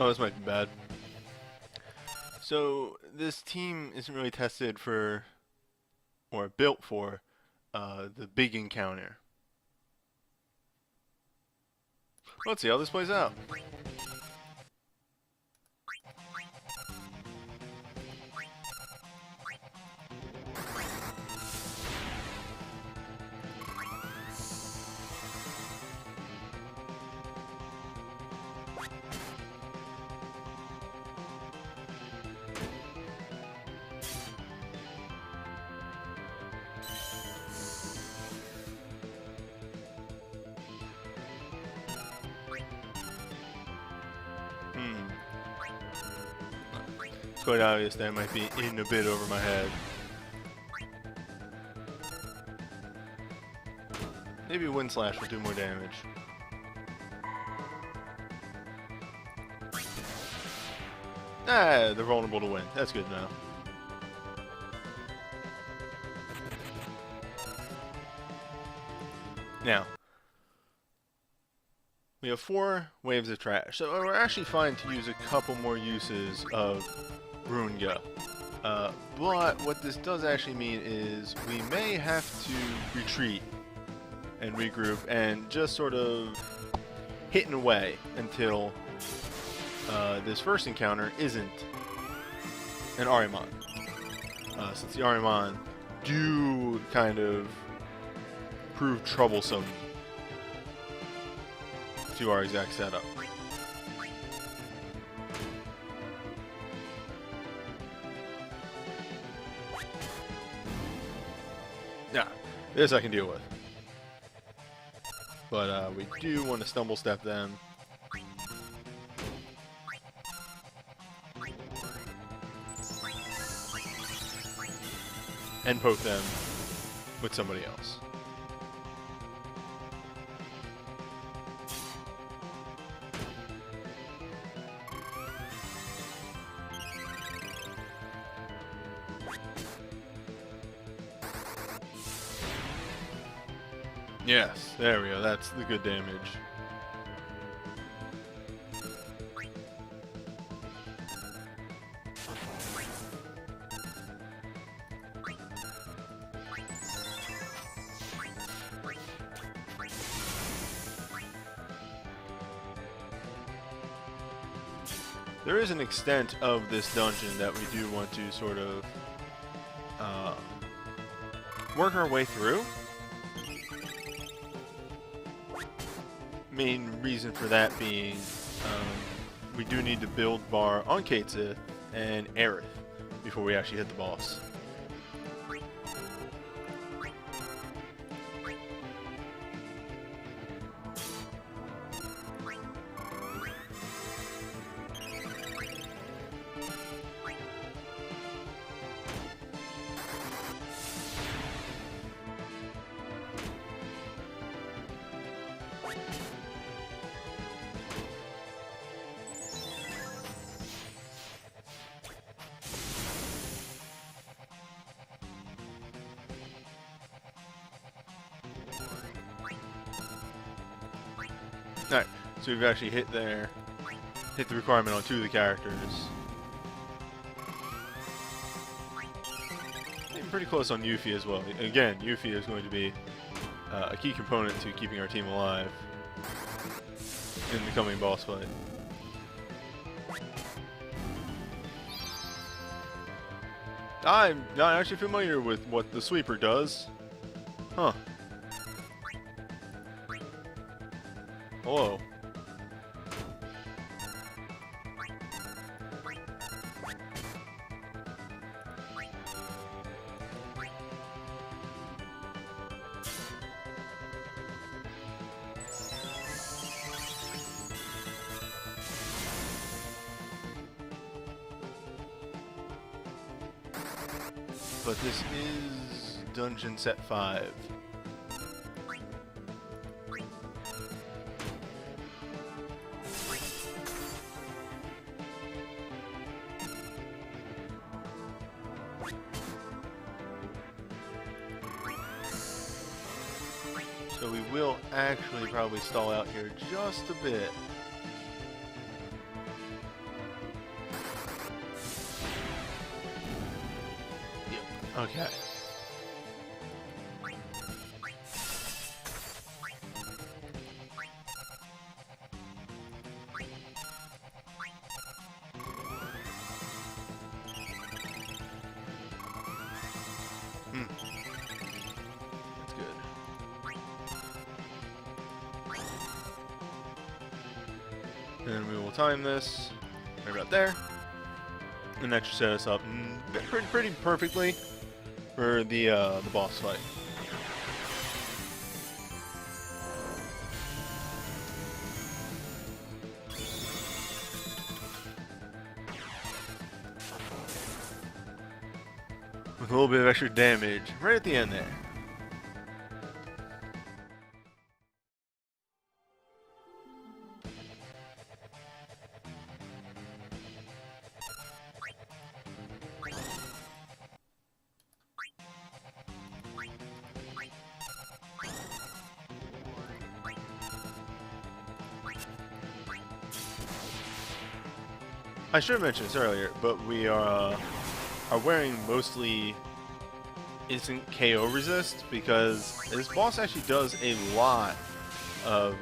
Oh, this might be bad. So this team isn't really tested for or built for the big encounter. Let's see how this plays out. It's quite obvious that might be in a bit over my head. Maybe Wind Slash will do more damage. Ah, they're vulnerable to wind. That's good now. Now, we have 4 waves of trash, so we're actually fine to use a couple more uses of Runga. But what this does actually mean is we may have to retreat and regroup and just sort of hitting away until this first encounter isn't an Ahriman. Since the Ahriman do kind of prove troublesome to our exact setup. Yeah, this I can deal with. But we do want to stumble step them. And poke them with somebody else. Yes, there we go. That's the good damage. There is an extent of this dungeon that we do want to sort of work our way through. Main reason for that being we do need to build bar on Cid and Aerith before we actually hit the boss. Alright, so we've actually hit the requirement on 2 of the characters. And pretty close on Yuffie as well. Again, Yuffie is going to be a key component to keeping our team alive in the coming boss fight. I'm not actually familiar with what the sweeper does. Huh. Hello. But this is Dungeon Set 5. So we will actually probably stall out here just a bit. Okay. That's good. And we will time this right about there. And that should set us up pretty perfectly for the boss fight. With a little bit of extra damage right at the end there. I should have mentioned this earlier, but we are wearing mostly instant KO resist because this boss actually does a lot of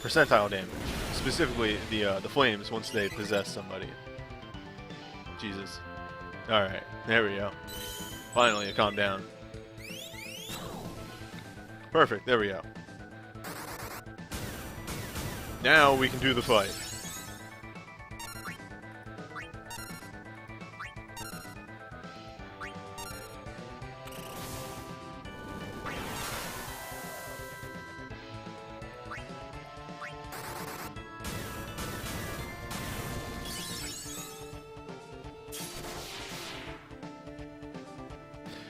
percentile damage. Specifically, the flames once they possess somebody. Jesus. All right, there we go. Finally, it calmed down. Perfect. There we go. Now we can do the fight.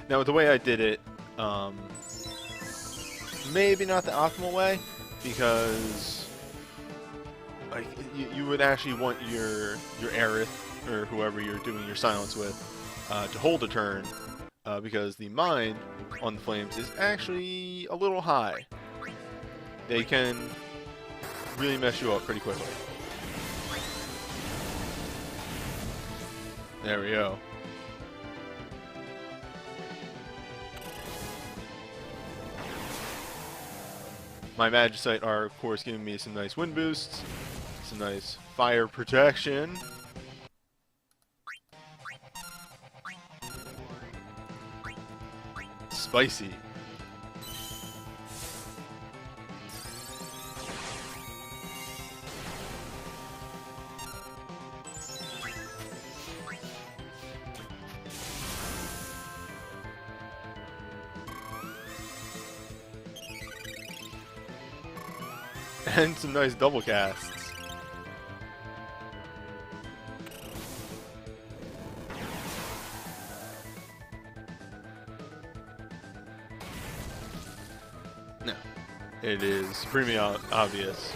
Now, the way I did it, maybe not the optimal way, because like you would actually want your Aerith or whoever you're doing your silence with to hold a turn, because the mind on the flames is actually a little high. They can really mess you up pretty quickly. There we go. My Magicite are, of course, giving me some nice wind boosts, some nice fire protection. Spicy. And some nice double casts. No. It is supremely obvious,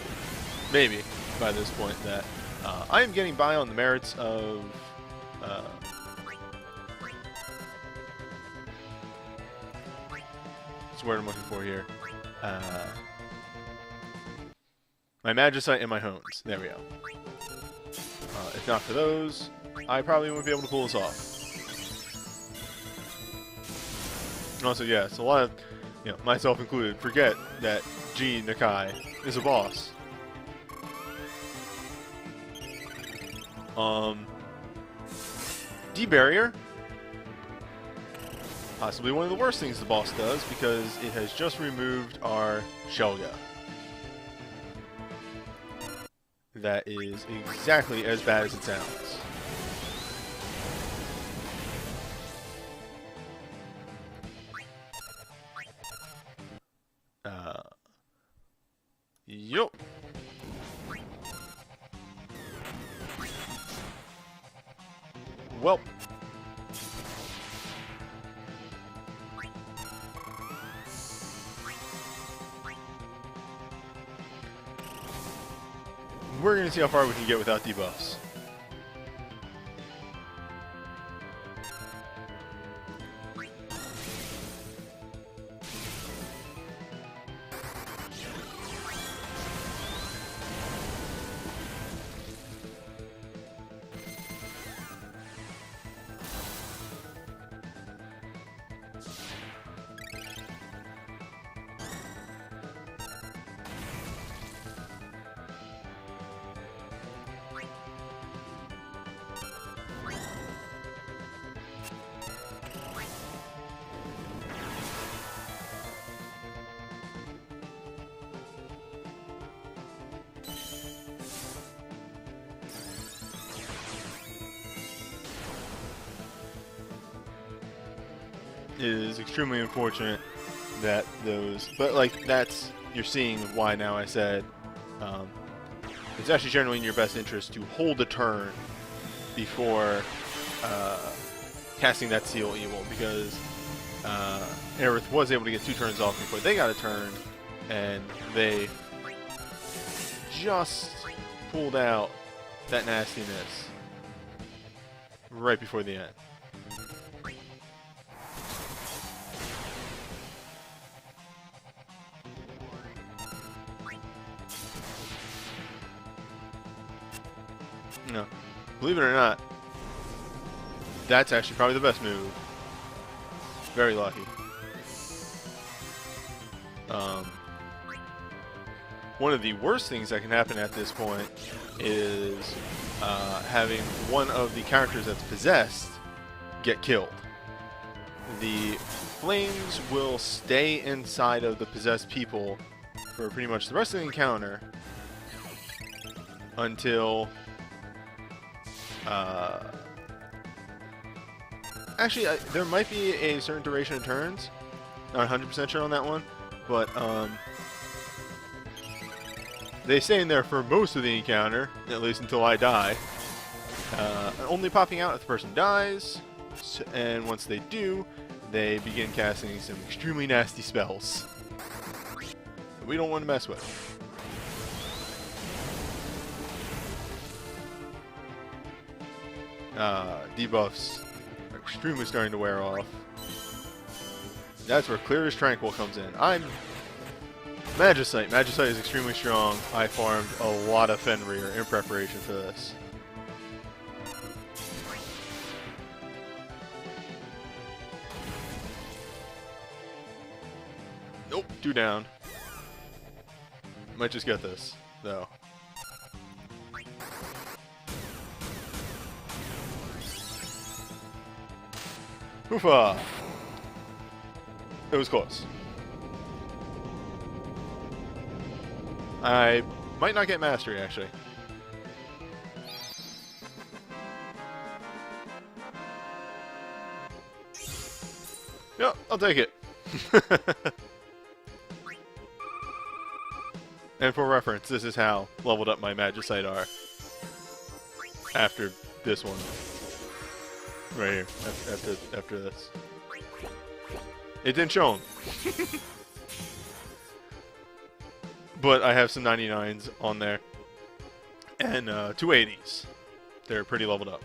maybe, by this point, that I am getting by on the merits of what's the word I'm looking for here? My Magicite and my Hones. There we go. If not for those, I probably wouldn't be able to pull this off. And also, yes, a lot of, myself included, forget that G Nakai is a boss. D-Barrier. Possibly one of the worst things the boss does, because it has just removed our Shelga. That is exactly as bad as it sounds. Yup. Well. We're going to see how far we can get without debuffs. it is extremely unfortunate that those, but like that's, you're seeing why now I said it's actually generally in your best interest to hold a turn before casting that Seal Evil, because Aerith was able to get 2 turns off before they got a turn, and they just pulled out that nastiness right before the end. No, believe it or not, that's actually probably the best move. Very lucky. One of the worst things that can happen at this point is having one of the characters that's possessed get killed. The flames will stay inside of the possessed people for pretty much the rest of the encounter until actually, there might be a certain duration of turns. Not 100% sure on that one, but they stay in there for most of the encounter, at least until I die. Only popping out if the person dies, and once they do, they begin casting some extremely nasty spells that we don't want to mess with. Debuffs are extremely starting to wear off. That's where Clear as Tranquil comes in. I'm Magicite. Magicite is extremely strong. I farmed a lot of Fenrir in preparation for this. Nope, 2 down. Might just get this, though. Hoofa! It was close. I might not get Mastery, actually. Yep, I'll take it. And for reference, this is how leveled up my Magicite are after this one. Right here, after this. It didn't show them. But I have some 99s on there. And 280s. They're pretty leveled up.